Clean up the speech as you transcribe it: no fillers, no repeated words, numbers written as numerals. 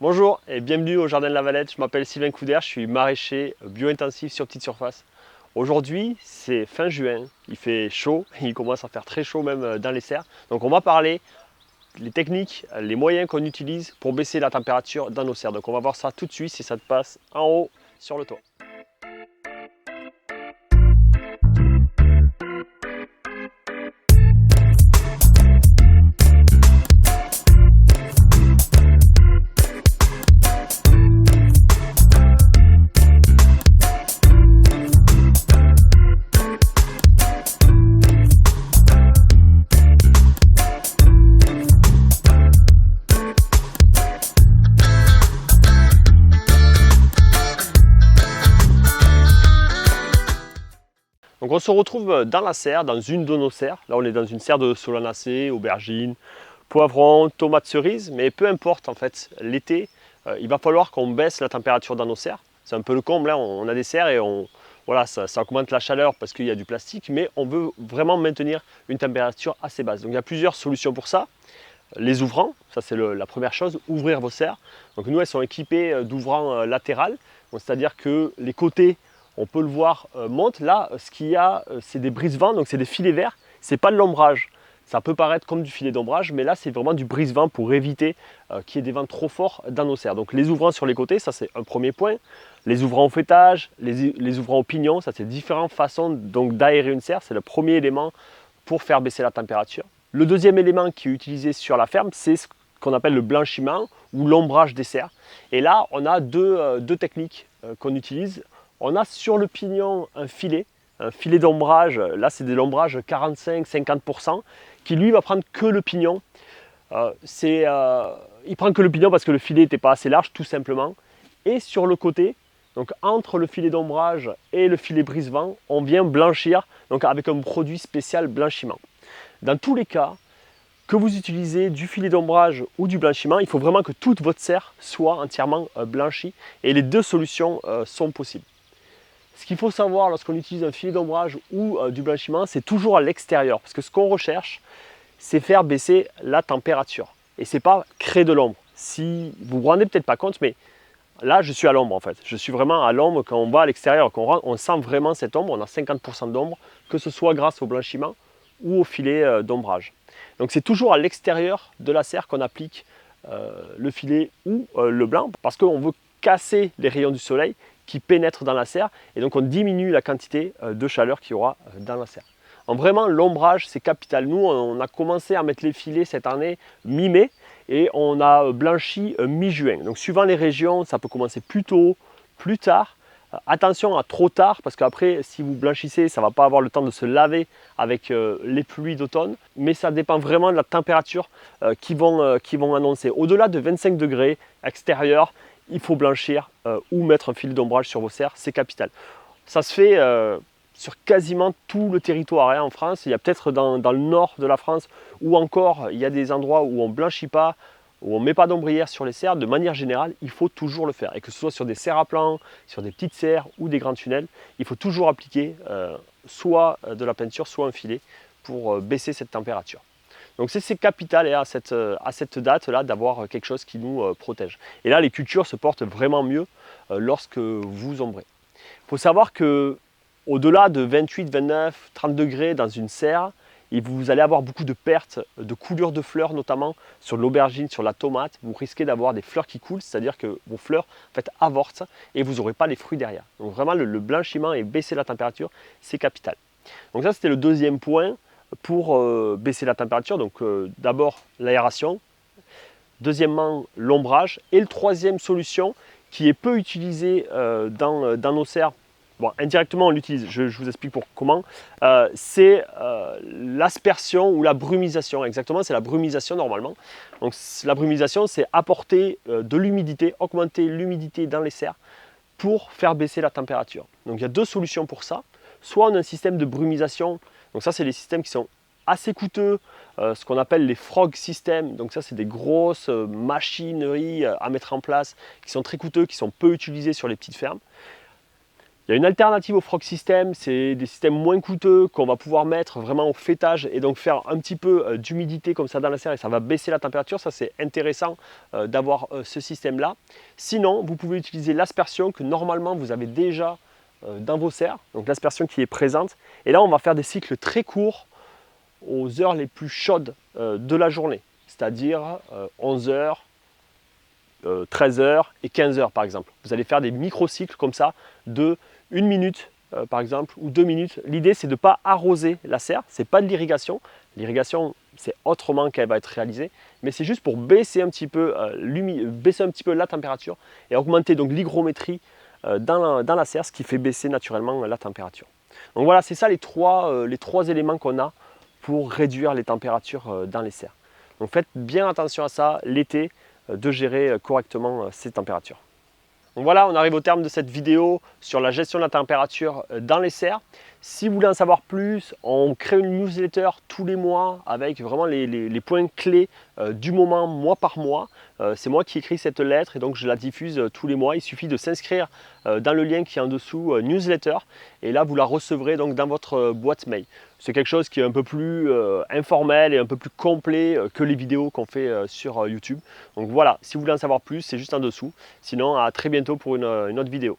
Bonjour et bienvenue au Jardin de la Valette. Je m'appelle Sylvain Couder, je suis maraîcher bio-intensif sur petite surface. Aujourd'hui, c'est fin juin, il fait chaud, il commence à faire très chaud même dans les serres. Donc on va parler des techniques, les moyens qu'on utilise pour baisser la température dans nos serres. Donc on va voir ça tout de suite si ça te passe en haut sur le toit. Donc on se retrouve dans la serre, dans une de nos serres. Là on est dans une serre de solanacées, aubergines, poivrons, tomates cerises, mais peu importe en fait, l'été, il va falloir qu'on baisse la température dans nos serres. C'est un peu le comble, là on a des serres et voilà, ça augmente la chaleur parce qu'il y a du plastique, mais on veut vraiment maintenir une température assez basse. Donc il y a plusieurs solutions pour ça. Les ouvrants, ça c'est la première chose, ouvrir vos serres. Donc nous elles sont équipées d'ouvrants latérales, c'est-à-dire que les côtés, on peut le voir, montent. Là ce qu'il y a c'est des brise-vents, donc c'est des filets verts, c'est pas de l'ombrage. Ça peut paraître comme du filet d'ombrage, mais là c'est vraiment du brise-vent pour éviter qu'il y ait des vents trop forts dans nos serres. Donc les ouvrants sur les côtés, ça c'est un premier point. Les ouvrants au feuillage, les ouvrants au pignon, ça c'est différentes façons d'aérer une serre, c'est le premier élément pour faire baisser la température. Le deuxième élément qui est utilisé sur la ferme, c'est ce qu'on appelle le blanchiment ou l'ombrage des serres. Et là, on a deux techniques qu'on utilise. On a sur le pignon un filet d'ombrage. Là, c'est de l'ombrage 45-50% qui lui va prendre que le pignon. Il prend que le pignon parce que le filet n'était pas assez large, tout simplement. Et sur le côté, donc entre le filet d'ombrage et le filet brise-vent, on vient blanchir donc avec un produit spécial blanchiment. Dans tous les cas, que vous utilisez du filet d'ombrage ou du blanchiment, il faut vraiment que toute votre serre soit entièrement blanchie et les deux solutions sont possibles. Ce qu'il faut savoir lorsqu'on utilise un filet d'ombrage ou du blanchiment, c'est toujours à l'extérieur parce que ce qu'on recherche, c'est faire baisser la température et c'est pas créer de l'ombre. Si vous vous rendez peut-être pas compte, mais là je suis à l'ombre en fait. Je suis vraiment à l'ombre quand on va à l'extérieur, quand on rentre, on sent vraiment cette ombre, on a 50% d'ombre, que ce soit grâce au blanchiment ou au filet d'ombrage. Donc c'est toujours à l'extérieur de la serre qu'on applique le filet ou le blanc parce qu'on veut casser les rayons du soleil qui pénètrent dans la serre et donc on diminue la quantité de chaleur qu'il y aura dans la serre. Donc vraiment l'ombrage c'est capital. Nous on a commencé à mettre les filets cette année mi-mai et on a blanchi mi-juin. Donc suivant les régions ça peut commencer plus tôt, plus tard. Attention à trop tard parce qu'après si vous blanchissez ça ne va pas avoir le temps de se laver avec les pluies d'automne, mais ça dépend vraiment de la température qu'ils vont annoncer. Au-delà de 25 degrés extérieur, il faut blanchir ou mettre un fil d'ombrage sur vos serres, c'est capital. Ça se fait sur quasiment tout le territoire en France. Il y a peut-être dans le nord de la France ou encore il y a des endroits où on ne blanchit pas, où on ne met pas d'ombrière sur les serres. De manière générale, il faut toujours le faire. Et que ce soit sur des serres à plant, sur des petites serres ou des grands tunnels, il faut toujours appliquer soit de la peinture, soit un filet pour baisser cette température. Donc c'est capital à cette date-là d'avoir quelque chose qui nous protège. Et là, les cultures se portent vraiment mieux lorsque vous ombrez. Il faut savoir que au-delà de 28, 29, 30 degrés dans une serre, et vous allez avoir beaucoup de pertes de coulure de fleurs, notamment sur l'aubergine, sur la tomate. Vous risquez d'avoir des fleurs qui coulent, c'est-à-dire que vos fleurs en fait, avortent et vous n'aurez pas les fruits derrière. Donc vraiment, le blanchiment et baisser la température, c'est capital. Donc ça, c'était le deuxième point pour baisser la température. Donc d'abord, l'aération. Deuxièmement, l'ombrage. Et la troisième solution, qui est peu utilisée dans nos serres. Bon, indirectement on l'utilise, je vous explique comment. C'est l'aspersion ou la brumisation, exactement, c'est la brumisation normalement. Donc la brumisation, c'est apporter de l'humidité, augmenter l'humidité dans les serres pour faire baisser la température. Donc il y a deux solutions pour ça. Soit on a un système de brumisation, donc ça c'est les systèmes qui sont assez coûteux, ce qu'on appelle les frog systems. Donc ça c'est des grosses machineries à mettre en place, qui sont très coûteux, qui sont peu utilisées sur les petites fermes. Il y a une alternative au Frog System, c'est des systèmes moins coûteux qu'on va pouvoir mettre vraiment au fêtage et donc faire un petit peu d'humidité comme ça dans la serre et ça va baisser la température. Ça, c'est intéressant d'avoir ce système-là. Sinon, vous pouvez utiliser l'aspersion que normalement vous avez déjà dans vos serres, donc l'aspersion qui est présente. Et là, on va faire des cycles très courts aux heures les plus chaudes de la journée, c'est-à-dire 11 heures, 13 heures et 15 heures par exemple. Vous allez faire des micro-cycles comme ça de 1 minute par exemple ou 2 minutes. L'idée c'est de ne pas arroser la serre, c'est pas de l'irrigation. L'irrigation c'est autrement qu'elle va être réalisée, mais c'est juste pour baisser un petit peu, la température et augmenter donc l'hygrométrie dans la serre, ce qui fait baisser naturellement la température. Donc voilà, c'est ça les trois éléments qu'on a pour réduire les températures dans les serres. Donc faites bien attention à ça l'été, de gérer correctement ces températures. Donc voilà, on arrive au terme de cette vidéo sur la gestion de la température dans les serres. Si vous voulez en savoir plus, on crée une newsletter tous les mois avec vraiment les points clés du moment, mois par mois. C'est moi qui écris cette lettre et donc je la diffuse tous les mois. Il suffit de s'inscrire dans le lien qui est en dessous, newsletter, et là vous la recevrez donc dans votre boîte mail. C'est quelque chose qui est un peu plus informel et un peu plus complet que les vidéos qu'on fait sur YouTube. Donc voilà, si vous voulez en savoir plus, c'est juste en dessous. Sinon, à très bientôt pour une autre vidéo.